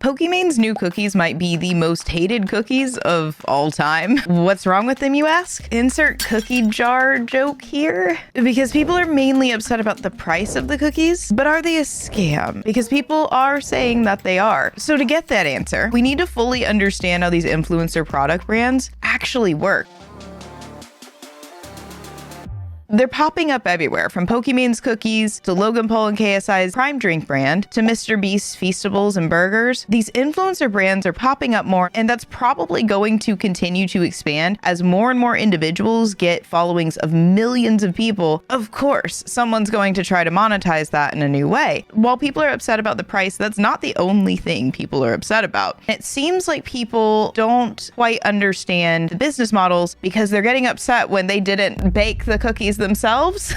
Pokimane's new cookies might be the most hated cookies of all time. What's wrong with them, you ask? Insert cookie jar joke here. Because people are mainly upset about the price of the cookies, but are they a scam? Because people are saying that they are. So to get that answer, we need to fully understand how these influencer product brands actually work. They're popping up everywhere, from Pokimane's cookies to Logan Paul and KSI's Prime Drink brand to Mr. Beast's Feastables and burgers. These influencer brands are popping up more, and that's probably going to continue to expand as more and more individuals get followings of millions of people. Of course, someone's going to try to monetize that in a new way. While people are upset about the price, that's not the only thing people are upset about. It seems like people don't quite understand the business models because they're getting upset when they didn't bake the cookies themselves.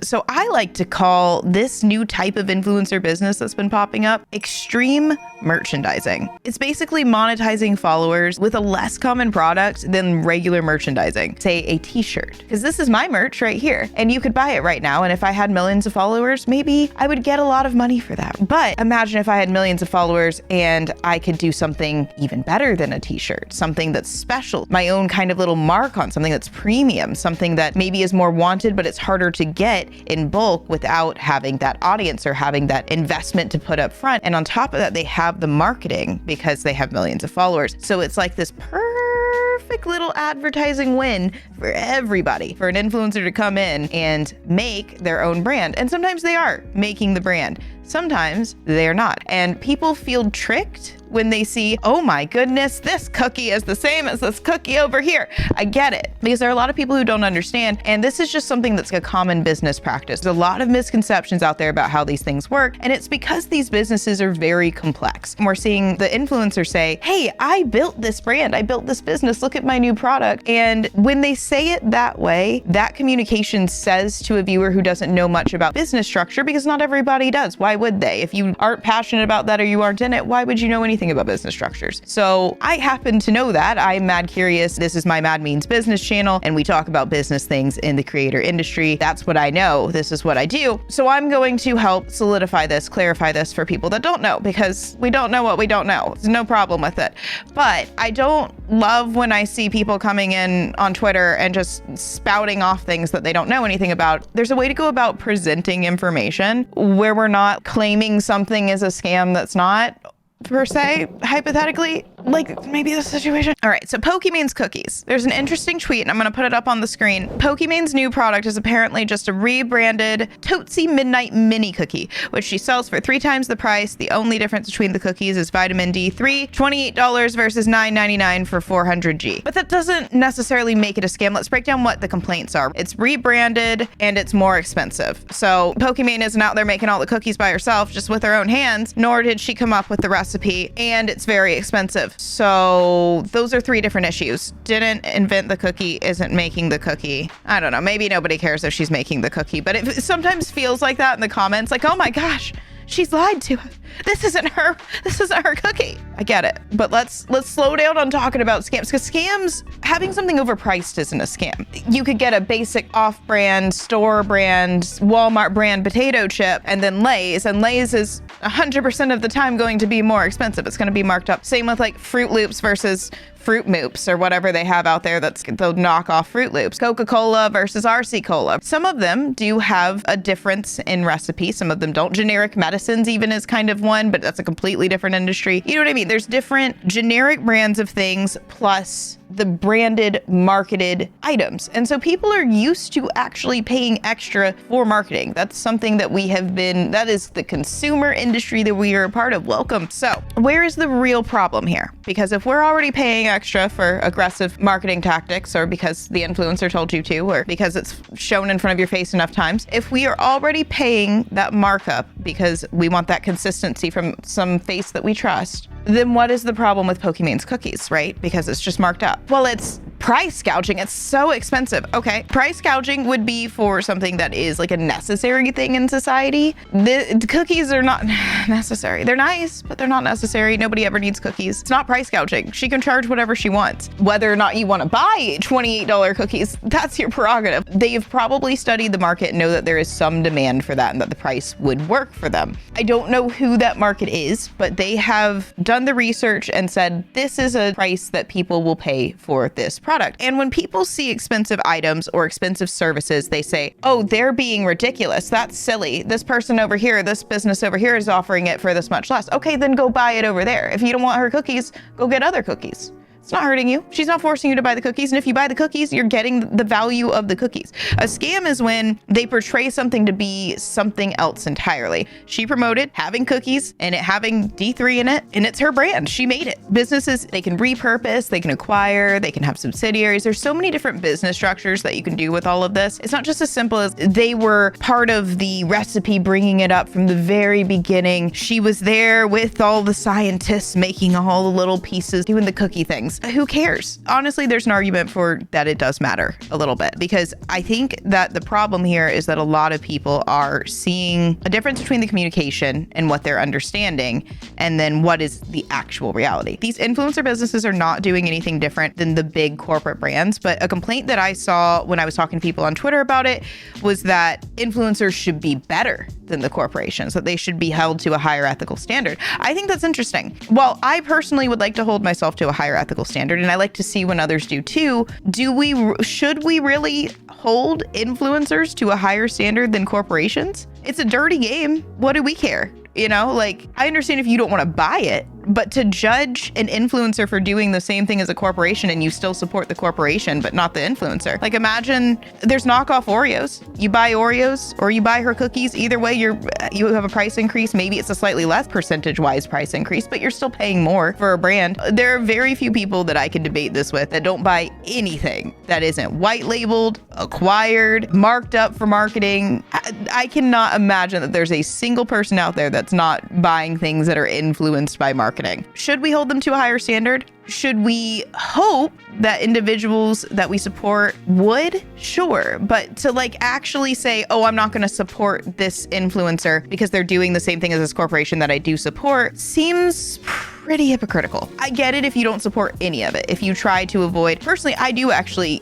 So I like to call this new type of influencer business that's been popping up extreme merchandising. It's basically monetizing followers with a less common product than regular merchandising, say a t-shirt. Because this is my merch right here, and you could buy it right now. And if I had millions of followers, maybe I would get a lot of money for that. But imagine if I had millions of followers and I could do something even better than a t-shirt, something that's special, my own kind of little mark on something that's premium, something that maybe is more wanted, but it's harder to get in bulk without having that audience or having that investment to put up front. And on top of that, they have the marketing because they have millions of followers. So it's like this perfect little advertising win for everybody, for an influencer to come in and make their own brand. And sometimes they are making the brand. Sometimes they're not. And people feel tricked when they see, oh my goodness, this cookie is the same as this cookie over here. I get it, because there are a lot of people who don't understand. And this is just something that's a common business practice. There's a lot of misconceptions out there about how these things work. And it's because these businesses are very complex. And we're seeing the influencer say, hey, I built this brand. I built this business. Look at my new product. And when they say it that way, that communication says to a viewer who doesn't know much about business structure, because not everybody does. Why would they? If you aren't passionate about that or you aren't in it, why would you know anything about business structures? So I happen to know that. I'm mad curious. This is my Mad Means Business channel, and we talk about business things in the creator industry. That's what I know. This is what I do. So I'm going to help solidify this, clarify this for people that don't know, because we don't know what we don't know. There's no problem with it. But I don't love when I see people coming in on Twitter and just spouting off things that they don't know anything about. There's a way to go about presenting information where we're not claiming something is a scam that's not, per se, hypothetically, like maybe the situation. All right, so Pokimane's cookies. There's an interesting tweet, and I'm gonna put it up on the screen. Pokimane's new product is apparently just a rebranded Tootsie Midnight Mini Cookie, which she sells for 3 times the price. The only difference between the cookies is vitamin D3, $28 versus $9.99 for 400G. But that doesn't necessarily make it a scam. Let's break down what the complaints are. It's rebranded and it's more expensive. So Pokimane isn't out there making all the cookies by herself, just with her own hands, nor did she come up with the recipe, and it's very expensive. So those are 3 different issues. Didn't invent the cookie, isn't making the cookie. I don't know, maybe nobody cares if she's making the cookie, but it sometimes feels like that in the comments, like, oh my gosh, she's lied to us. This isn't her cookie. I get it. But let's slow down on talking about scams, because scams, having something overpriced isn't a scam. You could get a basic off-brand, store brand, Walmart brand potato chip, and then Lay's, and Lay's is 100% of the time going to be more expensive. It's going to be marked up. Same with like Fruit Loops versus Fruit Moops or whatever they have out there that's the knockoff Fruit Loops. Coca-Cola versus RC Cola. Some of them do have a difference in recipe. Some of them don't. Generic medicines even is kind of one, but that's a completely different industry. You know what I mean? There's different generic brands of things plus the branded marketed items. And so people are used to actually paying extra for marketing. That's something that we have been, that is the consumer industry that we are a part of. Welcome. So where is the real problem here? Because if we're already paying extra for aggressive marketing tactics, or because the influencer told you to, or because it's shown in front of your face enough times, if we are already paying that markup because we want that consistency from some face that we trust, then what is the problem with Pokimane's cookies, right? Because it's just marked up. Well, it's Price gouging. It's so expensive. Okay. Price gouging would be for something that is like a necessary thing in society. The cookies are not necessary. They're nice, but they're not necessary. Nobody ever needs cookies. It's not price gouging. She can charge whatever she wants. Whether or not you want to buy $28 cookies, that's your prerogative. They've probably studied the market and know that there is some demand for that and that the price would work for them. I don't know who that market is, but they have done the research and said, this is a price that people will pay for this product. And when people see expensive items or expensive services, they say, oh, they're being ridiculous. That's silly. This person over here, this business over here is offering it for this much less. Okay, then go buy it over there. If you don't want her cookies, go get other cookies. It's not hurting you. She's not forcing you to buy the cookies. And if you buy the cookies, you're getting the value of the cookies. A scam is when they portray something to be something else entirely. She promoted having cookies and it having D3 in it, and it's her brand. She made it. Businesses, they can repurpose, they can acquire, they can have subsidiaries. There's so many different business structures that you can do with all of this. It's not just as simple as they were part of the recipe, bringing it up from the very beginning. She was there with all the scientists making all the little pieces, doing the cookie things. Who cares? Honestly, there's an argument for that it does matter a little bit, because I think that the problem here is that a lot of people are seeing a difference between the communication and what they're understanding and then what is the actual reality. These influencer businesses are not doing anything different than the big corporate brands, but a complaint that I saw when I was talking to people on Twitter about it was that influencers should be better than the corporations, that they should be held to a higher ethical standard. I think that's interesting. While I personally would like to hold myself to a higher ethical standard, and I like to see when others do too, should we really hold influencers to a higher standard than corporations? It's a dirty game. What do we care? You know, like, I understand if you don't want to buy it, but to judge an influencer for doing the same thing as a corporation and you still support the corporation, but not the influencer. Like, imagine there's knockoff Oreos. You buy Oreos or you buy her cookies. Either way, you have a price increase. Maybe it's a slightly less percentage-wise price increase, but you're still paying more for a brand. There are very few people that I can debate this with that don't buy anything that isn't white labeled, acquired, marked up for marketing. I cannot imagine that there's a single person out there that's not buying things that are influenced by marketing. Should we hold them to a higher standard? Should we hope that individuals that we support would? Sure. But to like actually say, oh, I'm not going to support this influencer because they're doing the same thing as this corporation that I do support, seems pretty hypocritical. I get it if you don't support any of it. If you try to avoid, personally, I do actually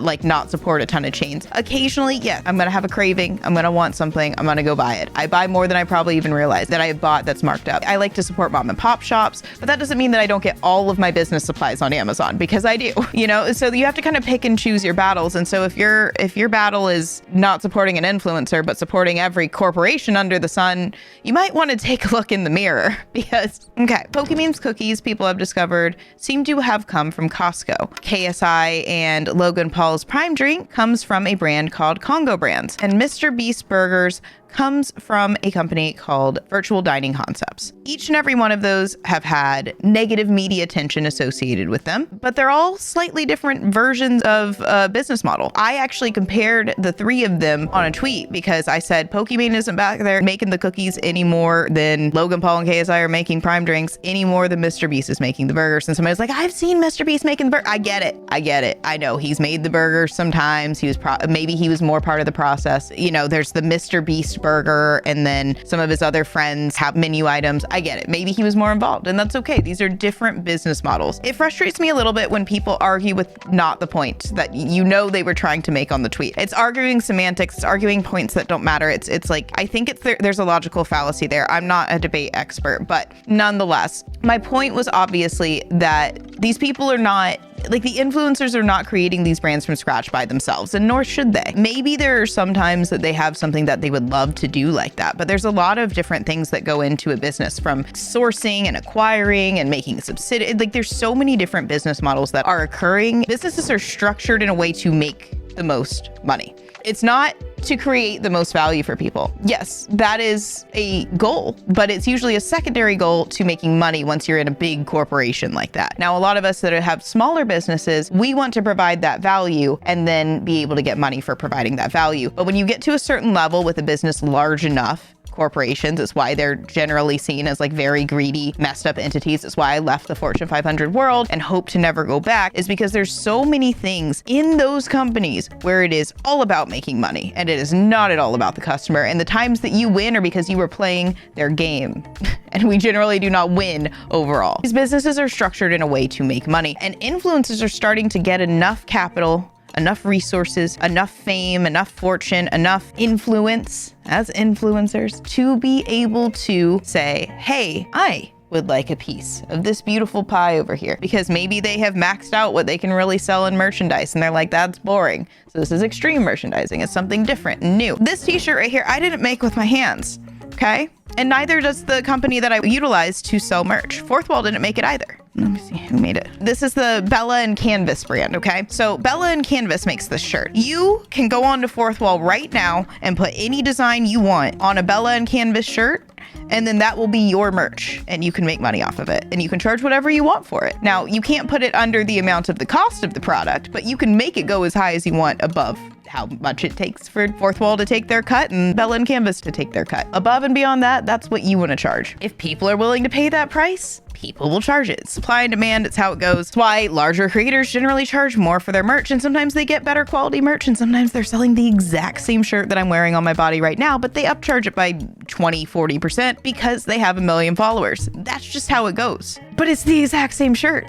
like not support a ton of chains. Occasionally, yeah, I'm going to have a craving. I'm going to want something. I'm going to go buy it. I buy more than I probably even realize that I have bought that's marked up. I like to support mom and pop shops, but that doesn't mean that I don't get all of my business supplies on Amazon, because I do, you know? So you have to kind of pick and choose your battles. And so if your battle is not supporting an influencer, but supporting every corporation under the sun, you might want to take a look in the mirror because, okay, Pokimane's cookies, people have discovered, seem to have come from Costco. KSI and Logan Paul's Prime Drink comes from a brand called Congo Brands, and Mr. Beast Burgers comes from a company called Virtual Dining Concepts. Each and every one of those have had negative media attention associated with them, but they're all slightly different versions of a business model. I actually compared the three of them on a tweet because I said Pokimane isn't back there making the cookies any more than Logan Paul and KSI are making Prime Drinks any more than Mr. Beast is making the burgers. And somebody was like, I've seen Mr. Beast making the burger. I get it. I know he's made the burgers sometimes. He was maybe he was more part of the process. You know, there's the Mr. Beast burger, and then some of his other friends have menu items. I get it. Maybe he was more involved, and that's okay. These are different business models. It frustrates me a little bit when people argue with not the point that you know they were trying to make on the tweet. It's arguing semantics. It's arguing points that don't matter. It's like, I think there's a logical fallacy there. I'm not a debate expert, but nonetheless, my point was obviously that these people are not, like, the influencers are not creating these brands from scratch by themselves, and nor should they. Maybe there are some times that they have something that they would love to do like that, but there's a lot of different things that go into a business, from sourcing and acquiring and making a subsidiary. Like, there's so many different business models that are occurring. Businesses are structured in a way to make the most money. It's not to create the most value for people. Yes, that is a goal, but it's usually a secondary goal to making money once you're in a big corporation like that. Now, a lot of us that have smaller businesses, we want to provide that value and then be able to get money for providing that value. But when you get to a certain level with a business large enough, corporations. It's why they're generally seen as like very greedy, messed up entities. It's why I left the Fortune 500 world and hope to never go back, is because there's so many things in those companies where it is all about making money and it is not at all about the customer. And the times that you win are because you were playing their game. And we generally do not win overall. These businesses are structured in a way to make money, and influencers are starting to get enough capital, enough resources, enough fame, enough fortune, enough influence as influencers to be able to say, hey, I would like a piece of this beautiful pie over here, because maybe they have maxed out what they can really sell in merchandise and they're like, that's boring. So this is extreme merchandising. It's something different and new. This t-shirt right here, I didn't make with my hands, okay? And neither does the company that I utilize to sell merch. Fourth Wall didn't make it either. Let me see who made it. This is the Bella and Canvas brand, okay? So Bella and Canvas makes this shirt. You can go on to Fourth Wall right now and put any design you want on a Bella and Canvas shirt, and then that will be your merch and you can make money off of it and you can charge whatever you want for it. Now, you can't put it under the amount of the cost of the product, but you can make it go as high as you want above how much it takes for Fourth Wall to take their cut and Bella and Canvas to take their cut. Above and beyond that, that's what you want to charge. If people are willing to pay that price, people will charge it. Supply and demand, it's how it goes. It's why larger creators generally charge more for their merch, and sometimes they get better quality merch, and sometimes they're selling the exact same shirt that I'm wearing on my body right now, but they upcharge it by 20, 40% because they have 1 million followers. That's just how it goes. But it's the exact same shirt.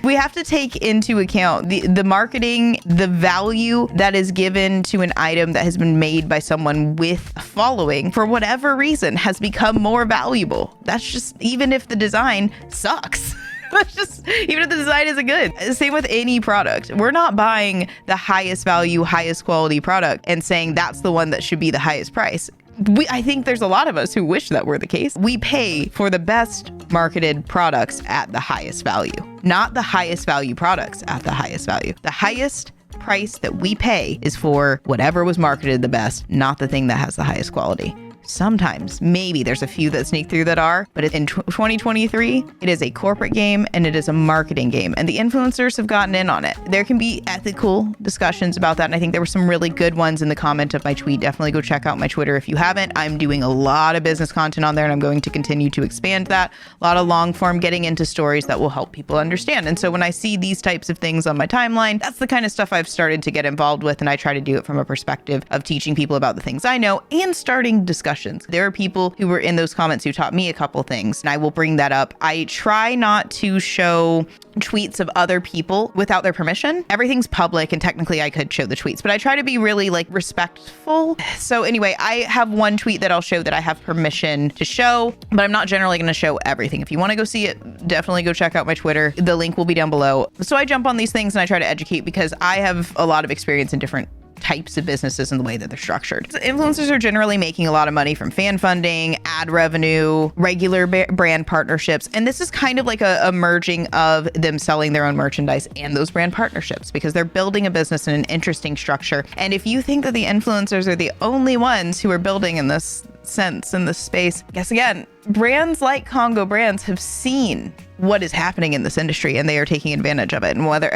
We have to take into account the marketing, the value that is given to an item that has been made by someone with a following, for whatever reason, has become more valuable. That's just, even if the design sucks. That's just, even if the design isn't good. Same with any product. We're not buying the highest value, highest quality product and saying that's the one that should be the highest price. I think there's a lot of us who wish that were the case. We pay for the best marketed products at the highest value, not the highest value products at the highest value. The highest price that we pay is for whatever was marketed the best, not the thing that has the highest quality. Sometimes, maybe there's a few that sneak through that are, but in 2023, it is a corporate game and it is a marketing game, and the influencers have gotten in on it. There can be ethical discussions about that, and I think there were some really good ones in the comment of my tweet. Definitely go check out my Twitter if you haven't. I'm doing a lot of business content on there, and I'm going to continue to expand that. A lot of long form, getting into stories that will help people understand. And so when I see these types of things on my timeline, that's the kind of stuff I've started to get involved with, and I try to do it from a perspective of teaching people about the things I know and starting discussions. There are people who were in those comments who taught me a couple things, and I will bring that up. I try not to show tweets of other people without their permission. Everything's public, and technically I could show the tweets, but I try to be really like respectful. So anyway, I have one tweet that I'll show that I have permission to show, but I'm not generally going to show everything. If you want to go see it, definitely go check out my Twitter. The link will be down below. So I jump on these things and I try to educate because I have a lot of experience in different types of businesses and the way that they're structured. So influencers are generally making a lot of money from fan funding, ad revenue, regular brand partnerships. And this is kind of like a merging of them selling their own merchandise and those brand partnerships, because they're building a business in an interesting structure. And if you think that the influencers are the only ones who are building in this sense, in this space, guess again, brands like Congo Brands have seen what is happening in this industry and they are taking advantage of it. And whether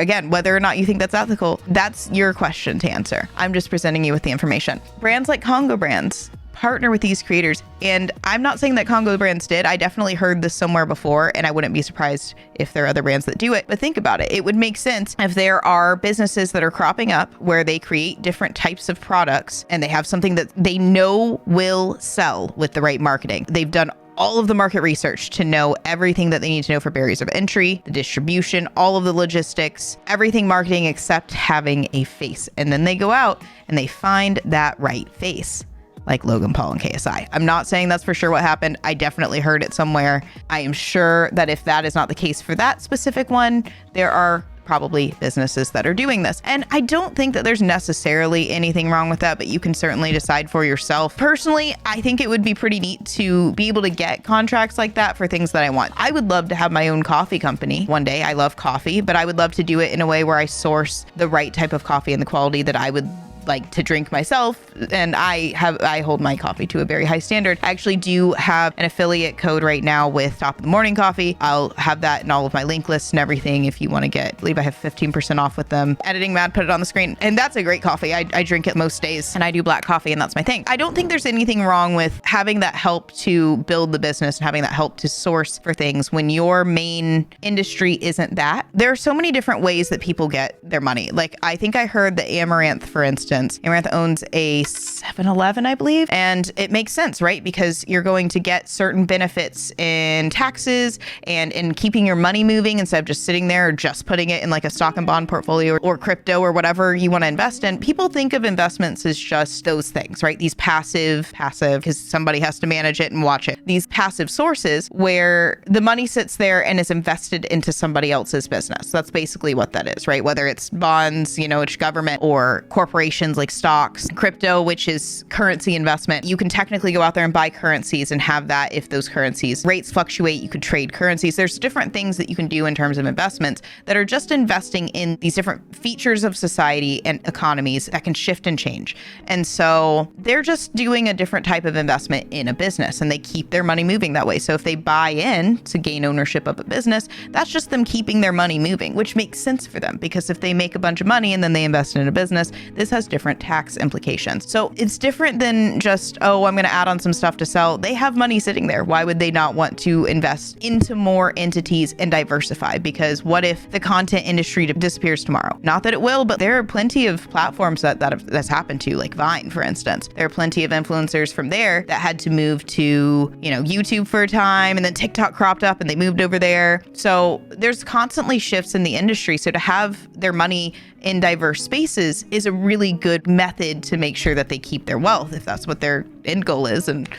or not you think that's ethical, that's your question to answer. I'm just presenting you with the information. Brands like Congo Brands partner with these creators. And I'm not saying that Congo Brands did. I definitely heard this somewhere before, and I wouldn't be surprised if there are other brands that do it. But think about it. It would make sense if there are businesses that are cropping up where they create different types of products and they have something that they know will sell with the right marketing. They've done all of the market research to know everything that they need to know for barriers of entry, the distribution, all of the logistics, everything marketing except having a face. And then they go out and they find that right face, like Logan Paul and KSI. I'm not saying that's for sure what happened. I definitely heard it somewhere. I am sure that if that is not the case for that specific one, there are probably businesses that are doing this. And I don't think that there's necessarily anything wrong with that, but you can certainly decide for yourself. Personally, I think it would be pretty neat to be able to get contracts like that for things that I want. I would love to have my own coffee company one day. I love coffee, but I would love to do it in a way where I source the right type of coffee and the quality that I would like to drink myself, and I hold my coffee to a very high standard. I actually do have an affiliate code right now with Top of the Morning Coffee. I'll have that in all of my link lists and everything if you want to I believe I have 15% off with them. Editing Mad put it on the screen, and that's a great coffee. I drink it most days, and I do black coffee, and that's my thing. I don't think there's anything wrong with having that help to build the business and having that help to source for things when your main industry isn't that. There are so many different ways that people get their money. Like, I think I heard that Amaranth, for instance, Amaranth owns a 7-Eleven, I believe, and it makes sense, right? Because you're going to get certain benefits in taxes and in keeping your money moving instead of just sitting there or just putting it in like a stock and bond portfolio or crypto or whatever you want to invest in. People think of investments as just those things, right? These passive, because somebody has to manage it and watch it. These passive sources where the money sits there and is invested into somebody else's business. That's basically what that is, right? Whether it's bonds, it's government, or corporations like stocks, crypto, which is currency investment. You can technically go out there and buy currencies and have that if those currencies rates fluctuate, you could trade currencies. There's different things that you can do in terms of investments that are just investing in these different features of society and economies that can shift and change. And so they're just doing a different type of investment in a business, and they keep their money moving that way. So if they buy in to gain ownership of a business, that's just them keeping their money moving, which makes sense for them, because if they make a bunch of money and then they invest in a business, this has different tax implications. So it's different than just, oh, I'm going to add on some stuff to sell. They have money sitting there. Why would they not want to invest into more entities and diversify? Because what if the content industry disappears tomorrow? Not that it will, but there are plenty of platforms that's happened to, like Vine, for instance. There are plenty of influencers from there that had to move to, YouTube for a time, and then TikTok cropped up and they moved over there. So there's constantly shifts in the industry. So to have their money in diverse spaces is a really good method to make sure that they keep their wealth, if that's what their end goal is. And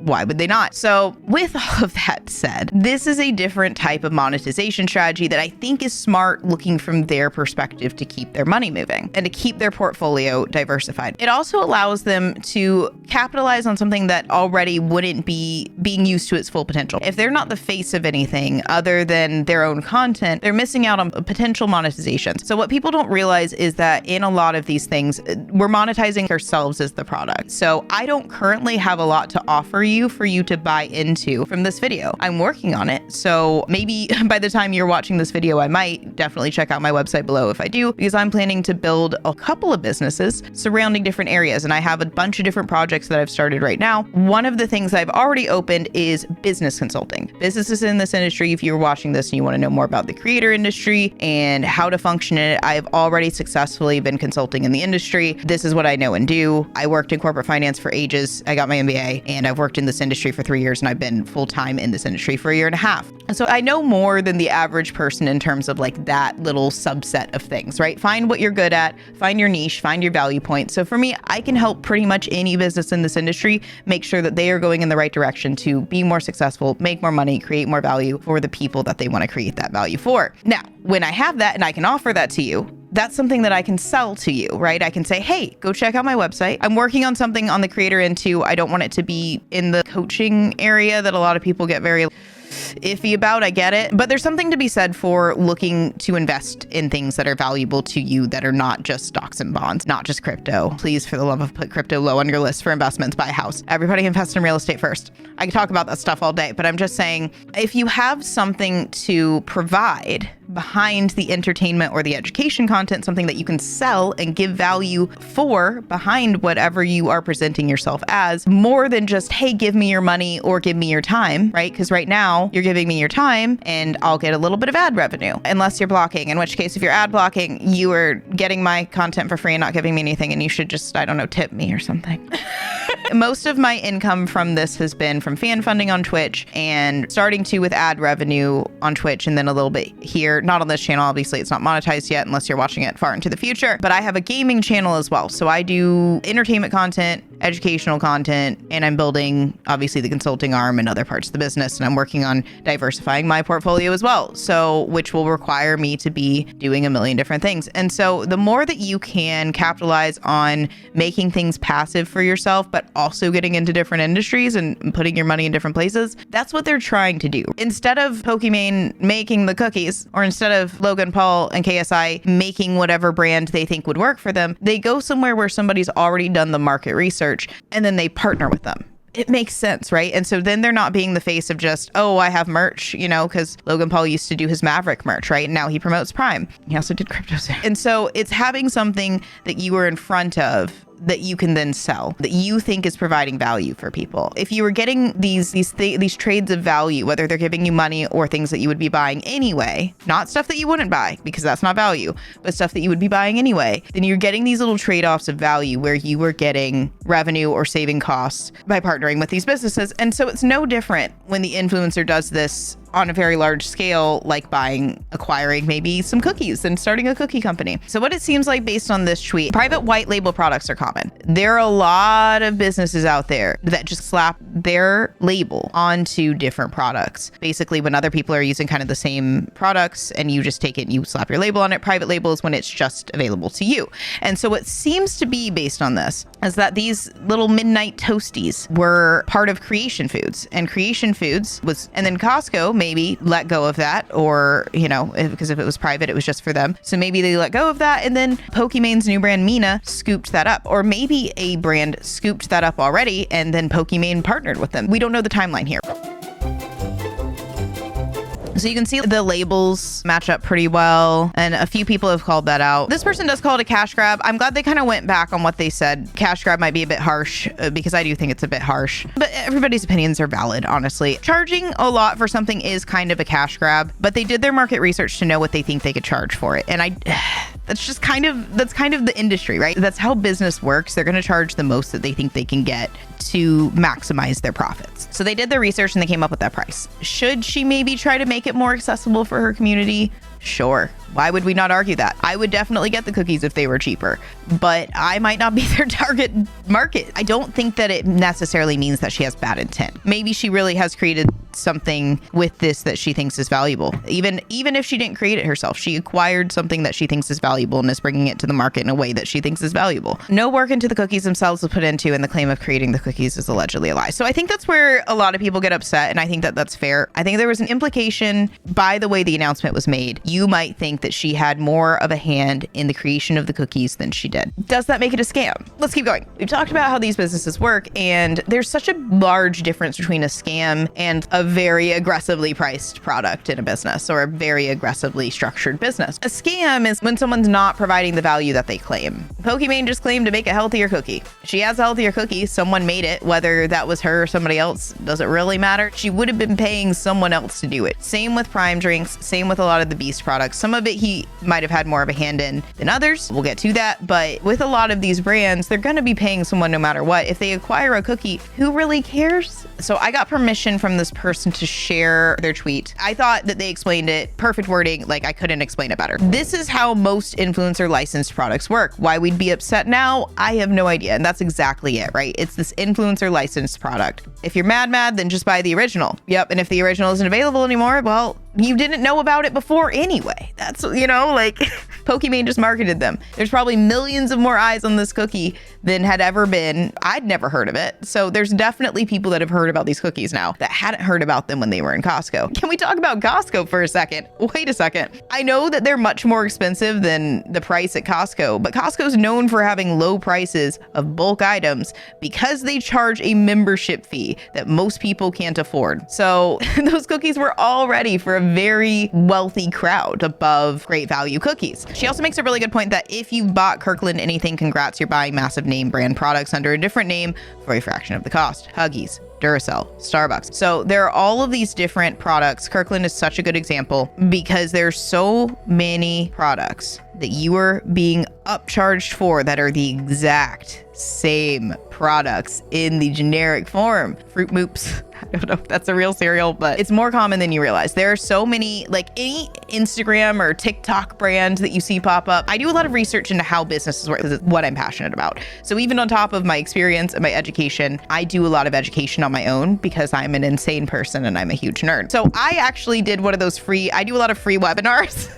why would they not? So with all of that said, this is a different type of monetization strategy that I think is smart, looking from their perspective to keep their money moving and to keep their portfolio diversified. It also allows them to capitalize on something that already wouldn't be being used to its full potential. If they're not the face of anything other than their own content, they're missing out on potential monetization. So what people don't realize is that in a lot of these things, we're monetizing ourselves as the product. So I don't currently have a lot to offer you for you to buy into from this video. I'm working on it. So maybe by the time you're watching this video, I might definitely check out my website below if I do, because I'm planning to build a couple of businesses surrounding different areas. And I have a bunch of different projects that I've started right now. One of the things I've already opened is business consulting. Businesses in this industry, if you're watching this and you want to know more about the creator industry and how to function in it, I've already successfully been consulting in the industry. This is what I know and do. I worked in corporate finance for ages. I got my MBA, and I've worked in this industry for 3 years, and I've been full-time in this industry for 1.5 years. So I know more than the average person in terms of like that little subset of things, right? Find what you're good at, find your niche, find your value point. So for me, I can help pretty much any business in this industry make sure that they are going in the right direction to be more successful, make more money, create more value for the people that they want to create that value for. Now, when I have that and I can offer that to you, that's something that I can sell to you, right? I can say, hey, go check out my website. I'm working on something on the creator end too. I don't want it to be in the coaching area that a lot of people get very iffy about. I get it. But there's something to be said for looking to invest in things that are valuable to you that are not just stocks and bonds, not just crypto. Please, for the love of, put crypto low on your list for investments. Buy a house. Everybody invest in real estate first. I can talk about that stuff all day, but I'm just saying, if you have something to provide behind the entertainment or the education content, something that you can sell and give value for behind whatever you are presenting yourself as, more than just, hey, give me your money or give me your time, right? Because right now you're giving me your time and I'll get a little bit of ad revenue, unless you're blocking, in which case if you're ad blocking, you are getting my content for free and not giving me anything, and you should just, I don't know, tip me or something. Most of my income from this has been from fan funding on Twitch and starting to with ad revenue on Twitch, and then a little bit here, not on this channel. Obviously, it's not monetized yet unless you're watching it far into the future, but I have a gaming channel as well. So I do entertainment content, educational content, and I'm building obviously the consulting arm and other parts of the business, and I'm working on diversifying my portfolio as well. So, which will require me to be doing a million different things. And so the more that you can capitalize on making things passive for yourself, but also getting into different industries and putting your money in different places, that's what they're trying to do. Instead of Pokimane making the cookies, or instead of Logan Paul and KSI making whatever brand they think would work for them, they go somewhere where somebody's already done the market research and then they partner with them. It makes sense, right? And so then they're not being the face of just, oh, I have merch, because Logan Paul used to do his Maverick merch, right? And now he promotes Prime. He also did crypto. And so it's having something that you were in front of that you can then sell, that you think is providing value for people. If you were getting these trades of value, whether they're giving you money or things that you would be buying anyway, not stuff that you wouldn't buy because that's not value, but stuff that you would be buying anyway, then you're getting these little trade-offs of value where you were getting revenue or saving costs by partnering with these businesses. And so it's no different when the influencer does this on a very large scale, like acquiring maybe some cookies and starting a cookie company. So what it seems like based on this tweet, private white label products are common. There are a lot of businesses out there that just slap their label onto different products. Basically, when other people are using kind of the same products and you just take it and you slap your label on it, private label is when it's just available to you. And so what seems to be based on this is that these little midnight toasties were part of Creation Foods, and Creation Foods and then Costco maybe let go of that, or, because if it was private, it was just for them. So maybe they let go of that. And then Pokimane's new brand, Mina, scooped that up. Or maybe a brand scooped that up already and then Pokimane partnered with them. We don't know the timeline here. So you can see the labels match up pretty well, and a few people have called that out. This person does call it a cash grab. I'm glad they kind of went back on what they said. Cash grab might be a bit harsh because I do think it's a bit harsh, but everybody's opinions are valid, honestly. Charging a lot for something is kind of a cash grab, but they did their market research to know what they think they could charge for it. And that's kind of the industry, right? That's how business works. They're going to charge the most that they think they can get to maximize their profits. So they did their research and they came up with that price. Should she maybe try to make it more accessible for her community? Sure. Why would we not argue that? I would definitely get the cookies if they were cheaper, but I might not be their target market. I don't think that it necessarily means that she has bad intent. Maybe she really has created something with this that she thinks is valuable. Even if she didn't create it herself, she acquired something that she thinks is valuable and is bringing it to the market in a way that she thinks is valuable. No work into the cookies themselves was put into, and the claim of creating the cookies is allegedly a lie. So I think that's where a lot of people get upset, and I think that that's fair. I think there was an implication by the way the announcement was made. You might think that she had more of a hand in the creation of the cookies than she did. Does that make it a scam? Let's keep going. We've talked about how these businesses work, and there's such a large difference between a scam and a very aggressively priced product in a business, or a very aggressively structured business. A scam is when someone's not providing the value that they claim. Pokimane just claimed to make a healthier cookie. She has a healthier cookie. Someone made it, whether that was her or somebody else, doesn't really matter. She would have been paying someone else to do it. Same with Prime drinks, same with a lot of the Beast products. Some of it he might have had more of a hand in than others. We'll get to that. But with a lot of these brands, they're going to be paying someone no matter what. If they acquire a cookie, who really cares? So I got permission from this person to share their tweet. I thought that they explained it, perfect wording, like I couldn't explain it better. This is how most influencer licensed products work. Why we'd be upset now, I have no idea. And that's exactly it, right? It's this influencer licensed product. If you're mad, then just buy the original. Yep. And if the original isn't available anymore, well, you didn't know about it before anyway. That's, like Pokimane just marketed them. There's probably millions of more eyes on this cookie than had ever been. I'd never heard of it. So there's definitely people that have heard about these cookies now that hadn't heard about them when they were in Costco. Can we talk about Costco for a second? Wait a second. I know that they're much more expensive than the price at Costco, but Costco's known for having low prices of bulk items because they charge a membership fee that most people can't afford. So those cookies were already for a very wealthy crowd above great value cookies. She also makes a really good point that if you bought Kirkland anything, congrats, you're buying massive name brand products under a different name for a fraction of the cost. Huggies, Duracell, Starbucks. So there are all of these different products. Kirkland is such a good example because there's so many products that you are being upcharged for that are the exact same products in the generic form. Fruit Moops. I don't know if that's a real cereal, but it's more common than you realize. There are so many, like any Instagram or TikTok brand that you see pop up. I do a lot of research into how businesses work because it's what I'm passionate about. So even on top of my experience and my education, I do a lot of education on my own because I'm an insane person and I'm a huge nerd. So I actually did one of those I do a lot of free webinars.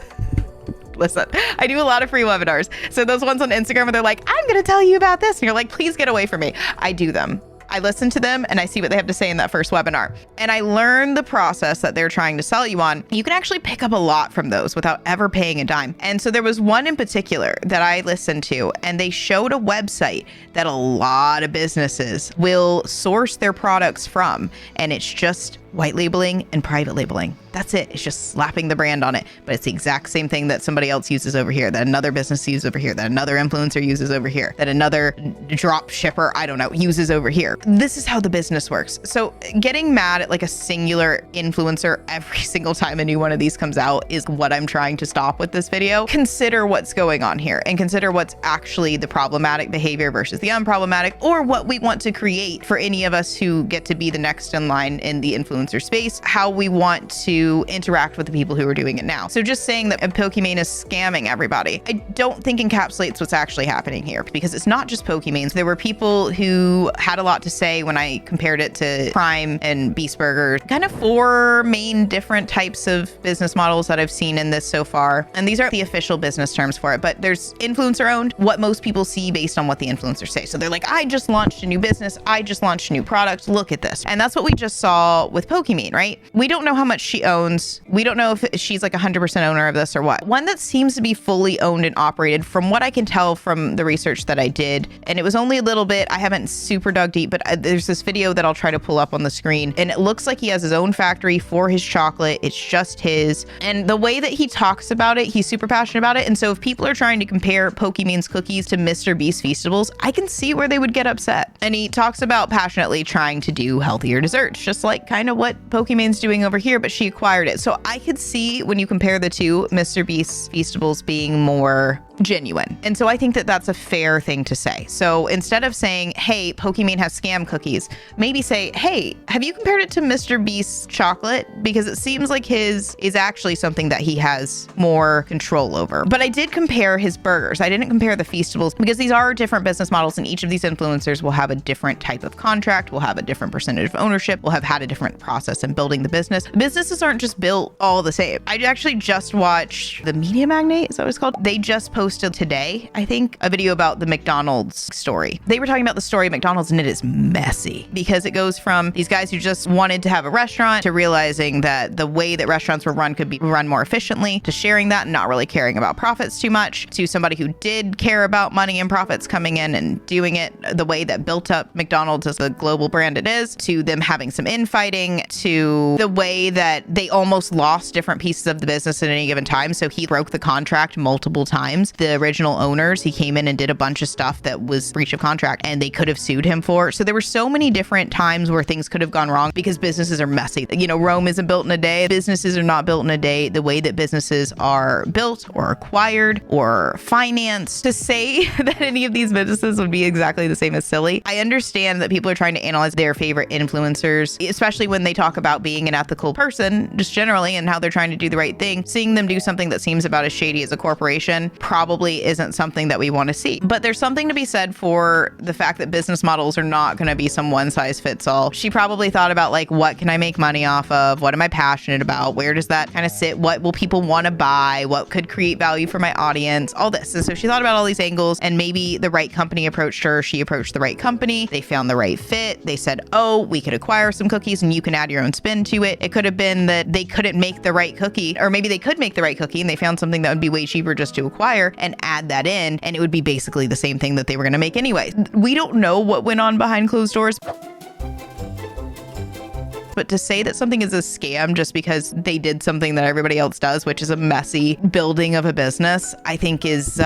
Listen, I do a lot of free webinars. So those ones on Instagram where they're like, I'm going to tell you about this. And you're like, please get away from me. I do them. I listen to them and I see what they have to say in that first webinar. And I learn the process that they're trying to sell you on. You can actually pick up a lot from those without ever paying a dime. And so there was one in particular that I listened to, and they showed a website that a lot of businesses will source their products from. And it's just white labeling and private labeling. That's it. It's just slapping the brand on it. But it's the exact same thing that somebody else uses over here, that another business uses over here, that another influencer uses over here, that another drop shipper, I don't know, uses over here. This is how the business works. So getting mad at like a singular influencer every single time a new one of these comes out is what I'm trying to stop with this video. Consider what's going on here and consider what's actually the problematic behavior versus the unproblematic, or what we want to create for any of us who get to be the next in line in the influencer space, how we want to interact with the people who are doing it now. So just saying that Pokimane is scamming everybody, I don't think encapsulates what's actually happening here, because it's not just Pokimanes. There were people who had a lot to say when I compared it to Prime and Beast Burger. Kind of 4 main different types of business models that I've seen in this so far. And these aren't the official business terms for it, but there's influencer owned, what most people see based on what the influencers say. So they're like, I just launched a new business. I just launched a new product. Look at this. And that's what we just saw with Pokimane, right? We don't know how much she owns. We don't know if she's like 100% owner of this or what. One that seems to be fully owned and operated from what I can tell from the research that I did, and it was only a little bit, I haven't super dug deep, but there's this video that I'll try to pull up on the screen, and it looks like he has his own factory for his chocolate. It's just his. And the way that he talks about it, he's super passionate about it. And so if people are trying to compare Pokimane's cookies to Mr. Beast Feastables, I can see where they would get upset. And he talks about passionately trying to do healthier desserts, just like kind of what Pokimane's doing over here, but she acquired it. So I could see when you compare the two, Mr. Beast Feastables being more genuine. And so I think that that's a fair thing to say. So instead of saying, hey, Pokimane has scam cookies, maybe say, hey, have you compared it to Mr. Beast's chocolate? Because it seems like his is actually something that he has more control over. But I did compare his burgers. I didn't compare the Feastables, because these are different business models, and each of these influencers will have a different type of contract, will have a different percentage of ownership, will have had a different process in building the business. Businesses aren't just built all the same. I actually just watched the Media Magnate, is that what it's called? They just posted today, I think, a video about the McDonald's story. They were talking about the story of McDonald's, and it is messy because it goes from these guys who just wanted to have a restaurant to realizing that the way that restaurants were run could be run more efficiently, to sharing that and not really caring about profits too much, to somebody who did care about money and profits coming in and doing it the way that built up McDonald's as the global brand it is, to them having some infighting, to the way that they almost lost different pieces of the business at any given time. So he broke the contract multiple times. The original owners, he came in and did a bunch of stuff that was breach of contract and they could have sued him for. So there were so many different times where things could have gone wrong because businesses are messy. You know, Rome isn't built in a day. Businesses are not built in a day. The way that businesses are built or acquired or financed, to say that any of these businesses would be exactly the same is silly. I understand that people are trying to analyze their favorite influencers, especially when they talk about being an ethical person, just generally, and how they're trying to do the right thing. Seeing them do something that seems about as shady as a corporation probably isn't something that we want to see. But there's something to be said for the fact that business models are not going to be some one size fits all. She probably thought about, like, what can I make money off of? What am I passionate about? Where does that kind of sit? What will people want to buy? What could create value for my audience? All this. And so she thought about all these angles, and maybe the right company approached her. She approached the right company. They found the right fit. They said, oh, we could acquire some cookies and you can add your own spin to it. It could have been that they couldn't make the right cookie, or maybe they could make the right cookie and they found something that would be way cheaper just to acquire and add that in, and it would be basically the same thing that they were going to make anyway. We don't know what went on behind closed doors. but to say that something is a scam just because they did something that everybody else does, which is a messy building of a business, I think is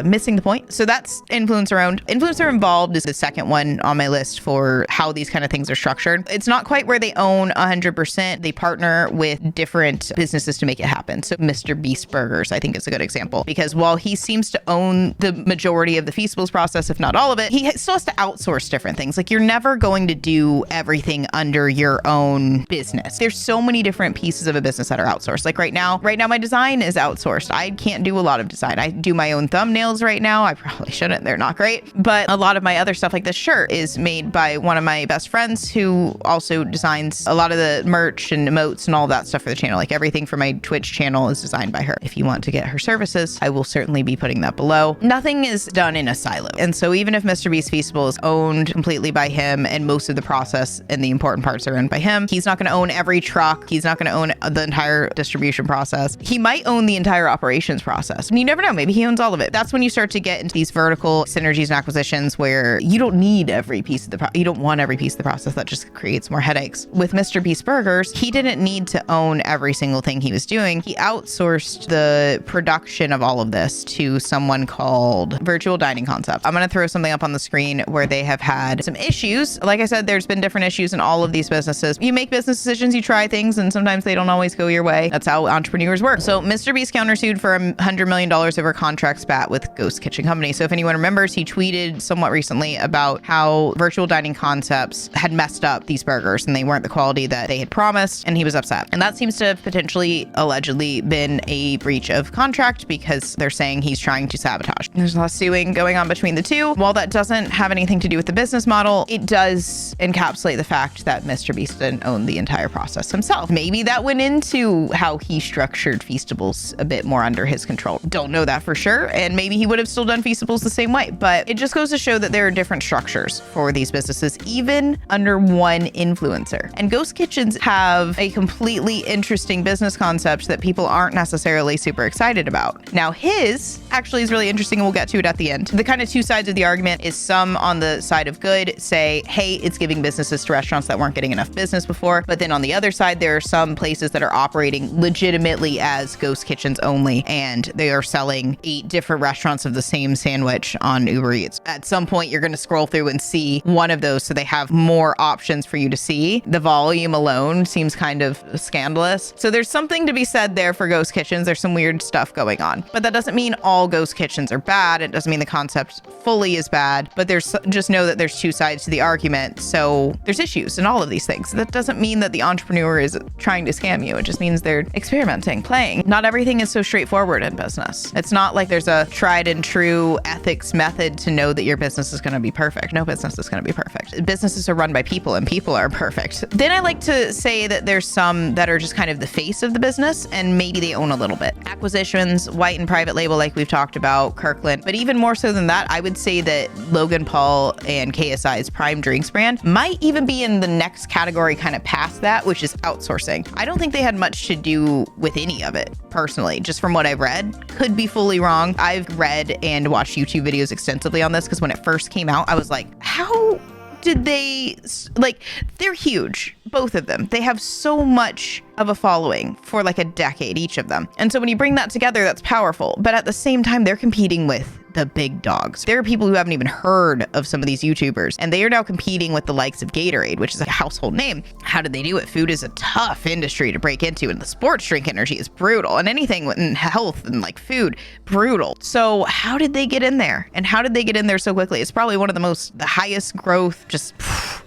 missing the point. So that's influencer owned. Influencer involved is the second one on my list for how these kind of things are structured. It's not quite where they own 100%. They partner with different businesses to make it happen. So Mr. Beast Burgers, I think, is a good example, because while he seems to own the majority of the Feastables process, if not all of it, he still has to outsource different things. Like, you're never going to do everything under your own business. There's so many different pieces of a business that are outsourced. Like right now my design is outsourced. I can't do a lot of design. I do my own thumbnails right now. I probably shouldn't. They're not great. But a lot of my other stuff, like this shirt, is made by one of my best friends who also designs a lot of the merch and emotes and all that stuff for the channel. Like everything for my Twitch channel is designed by her. If you want to get her services, I will certainly be putting that below. Nothing is done in a silo. And so even if Mr. Beast Feastable is owned completely by him and most of the process and the important parts are owned by him, he's not going to own every truck. He's not going to own the entire distribution process. He might own the entire operations process. And you never know. Maybe he owns all of it. That's when you start to get into these vertical synergies and acquisitions where you don't need every piece of you don't want every piece of the process. That just creates more headaches. With Mr. Beast Burgers, he didn't need to own every single thing he was doing. He outsourced the production of all of this to someone called Virtual Dining Concept. I'm going to throw something up on the screen where they have had some issues. Like I said, there's been different issues in all of these businesses. You make business decisions, you try things, and sometimes they don't always go your way. That's how entrepreneurs work. So Mr. Beast countersued for $100 million over contract spat with Ghost Kitchen Company. So if anyone remembers, he tweeted somewhat recently about how Virtual Dining Concepts had messed up these burgers and they weren't the quality that they had promised, and he was upset. And that seems to have potentially allegedly been a breach of contract because they're saying he's trying to sabotage. There's a lot of suing going on between the two. While that doesn't have anything to do with the business model, it does encapsulate the fact that Mr. Beast didn't own the entire process himself. Maybe that went into how he structured Feastables a bit more under his control. Don't know that for sure. And maybe he would have still done Feastables the same way, but it just goes to show that there are different structures for these businesses, even under one influencer. And ghost kitchens have a completely interesting business concept that people aren't necessarily super excited about. Now, his actually is really interesting, and we'll get to it at the end. The kind of two sides of the argument is some on the side of good say, hey, it's giving businesses to restaurants that weren't getting enough business before. But then on the other side, there are some places that are operating legitimately as ghost kitchens only, and they are selling 8 different restaurants of the same sandwich on Uber Eats. At some point, you're going to scroll through and see one of those, so they have more options for you to see. The volume alone seems kind of scandalous. So there's something to be said there for ghost kitchens. There's some weird stuff going on, but that doesn't mean all ghost kitchens are bad. It doesn't mean the concept fully is bad, but there's just know that there's two sides to the argument. So there's issues in all of these things. That doesn't mean that the entrepreneur is trying to scam you. It just means they're experimenting, playing. Not everything is so straightforward in business. It's not like there's a tried and true ethics method to know that your business is going to be perfect. No business is going to be perfect. Businesses are run by people, and people are perfect. Then I like to say that there's some that are just kind of the face of the business, and maybe they own a little bit. Acquisitions, white and private label, like we've talked about, Kirkland. But even more so than that, I would say that Logan Paul and KSI's Prime Drinks brand might even be in the next category kind of past that, which is outsourcing. I don't think they had much to do with any of it, personally, just from what I've read. Could be fully wrong. I've read and watched YouTube videos extensively on this because when it first came out, I was like, how did they, like, they're huge, both of them. They have so much of a following for like a decade, each of them. And so when you bring that together, that's powerful. But at the same time, they're competing with the big dogs. There are people who haven't even heard of some of these YouTubers, and they are now competing with the likes of Gatorade, which is a household name. How did they do it? Food is a tough industry to break into, and the sports drink industry is brutal, and anything in health and like food, brutal. So how did they get in there? And how did they get in there so quickly? It's probably one of the highest growth, just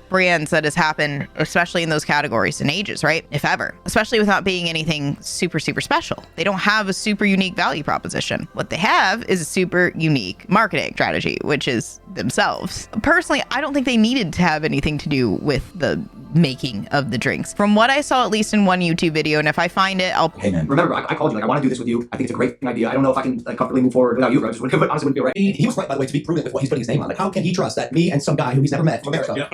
brands that has happened, especially in those categories in ages, right? If ever, especially without being anything super, super special. They don't have a super unique value proposition. What they have is a super unique marketing strategy, which is themselves. Personally, I don't think they needed to have anything to do with the making of the drinks. From what I saw, at least in one YouTube video, and if I find it, I'll... Hey man, remember, I called you, like, I want to do this with you. I think it's a great idea. I don't know if I can comfortably move forward without you, but honestly wouldn't feel right. He was right, by the way, to be prudent with what he's putting his name on. Like, how can he trust that me and some guy who he's never met from America?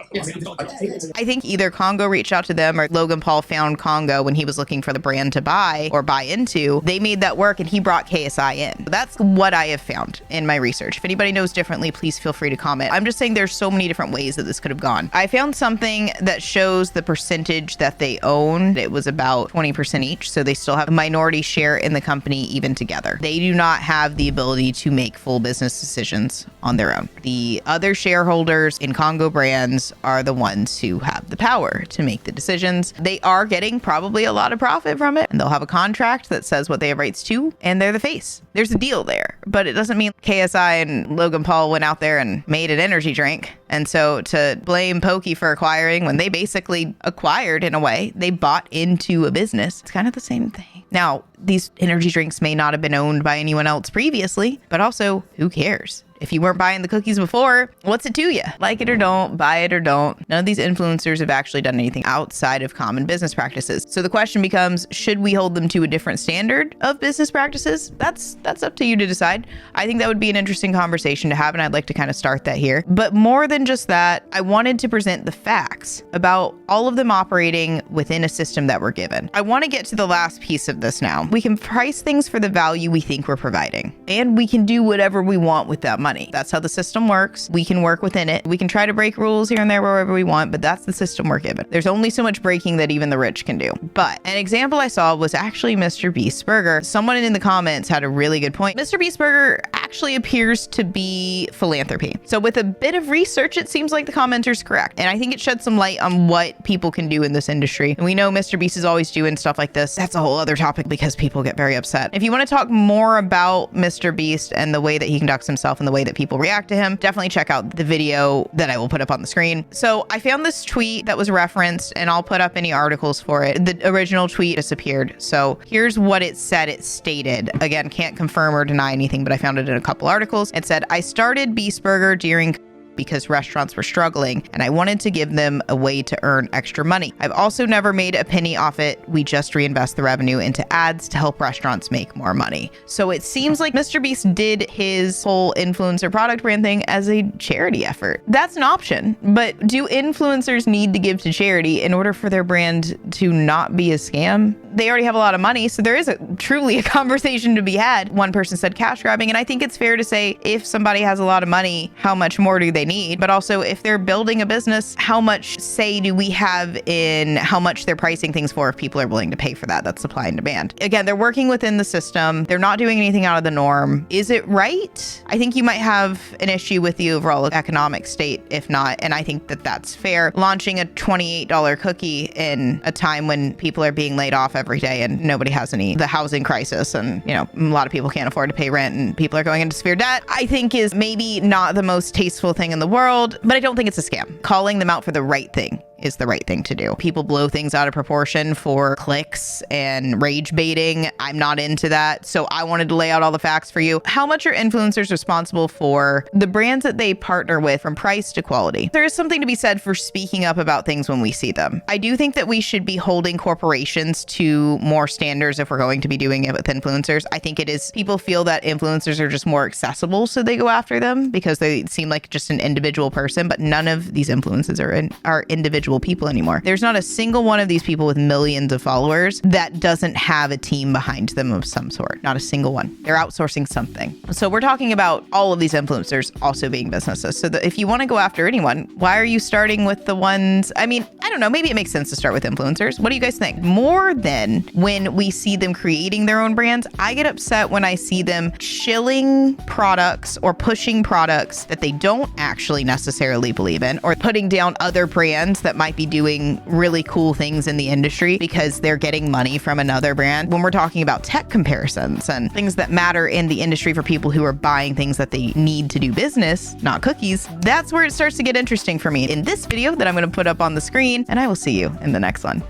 I think either Congo reached out to them or Logan Paul found Congo when he was looking for the brand to buy or buy into. They made that work, and he brought KSI in. That's what I have found in my research. If anybody knows differently, please feel free to comment. I'm just saying there's so many different ways that this could have gone. I found something that showed shows the percentage that they own. It was about 20% each. So they still have a minority share in the company even together. They do not have the ability to make full business decisions on their own. The other shareholders in Congo Brands are the ones who have the power to make the decisions. They are getting probably a lot of profit from it, and they'll have a contract that says what they have rights to, and they're the face. There's a deal there, but it doesn't mean KSI and Logan Paul went out there and made an energy drink. And so to blame Poki for acquiring when they basically acquired, in a way, they bought into a business, it's kind of the same thing. Now, these energy drinks may not have been owned by anyone else previously, but also, who cares? If you weren't buying the cookies before, what's it to you? Like it or don't, buy it or don't. None of these influencers have actually done anything outside of common business practices. So the question becomes, should we hold them to a different standard of business practices? That's up to you to decide. I think that would be an interesting conversation to have, and I'd like to kind of start that here. But more than just that, I wanted to present the facts about all of them operating within a system that we're given. I want to get to the last piece of this now. We can price things for the value we think we're providing, and we can do whatever we want with that money. That's how the system works. We can work within it. We can try to break rules here and there wherever we want, but that's the system we're given. There's only so much breaking that even the rich can do. But an example I saw was actually Mr. Beast's Burger. Someone in the comments had a really good point. Mr. Beast's Burger actually appears to be philanthropy. So with a bit of research, it seems like the commenter's correct. And I think it sheds some light on what people can do in this industry. And we know Mr. Beast is always doing stuff like this. That's a whole other topic because people get very upset. If you want to talk more about Mr. Beast and the way that he conducts himself and the way that people react to him, definitely check out the video that I will put up on the screen. So I found this tweet that was referenced, and I'll put up any articles for it. The original tweet disappeared. So here's what it said. It stated, again, can't confirm or deny anything, but I found it in a couple articles. It said, I started Beast Burger during because restaurants were struggling and I wanted to give them a way to earn extra money. I've also never made a penny off it. We just reinvest the revenue into ads to help restaurants make more money. So it seems like Mr. Beast did his whole influencer product brand thing as a charity effort. That's an option, but do influencers need to give to charity in order for their brand to not be a scam? They already have a lot of money, so there is truly a conversation to be had. One person said cash grabbing, and I think it's fair to say if somebody has a lot of money, how much more do they need? But also, if they're building a business, how much say do we have in how much they're pricing things for if people are willing to pay for that? That's supply and demand. Again, they're working within the system. They're not doing anything out of the norm. Is it right? I think you might have an issue with the overall economic state, if not, and I think that that's fair. Launching a $28 cookie in a time when people are being laid off every day and nobody has the housing crisis, and a lot of people can't afford to pay rent and people are going into severe debt, I think is maybe not the most tasteful thing in the world, but I don't think it's a scam. Calling them out for the right thing is the right thing to do. People blow things out of proportion for clicks and rage baiting. I'm not into that. So I wanted to lay out all the facts for you. How much are influencers responsible for the brands that they partner with from price to quality? There is something to be said for speaking up about things when we see them. I do think that we should be holding corporations to more standards if we're going to be doing it with influencers. I think it is, people feel that influencers are just more accessible, so they go after them because they seem like just an individual person, but none of these influencers are individual people anymore. There's not a single one of these people with millions of followers that doesn't have a team behind them of some sort. Not a single one. They're outsourcing something. So we're talking about all of these influencers also being businesses. So that if you want to go after anyone, why are you starting with the ones? I mean, I don't know. Maybe it makes sense to start with influencers. What do you guys think? More than when we see them creating their own brands, I get upset when I see them shilling products or pushing products that they don't actually necessarily believe in, or putting down other brands that might be doing really cool things in the industry because they're getting money from another brand. When we're talking about tech comparisons and things that matter in the industry for people who are buying things that they need to do business, not cookies, that's where it starts to get interesting for me in this video that I'm going to put up on the screen, and I will see you in the next one.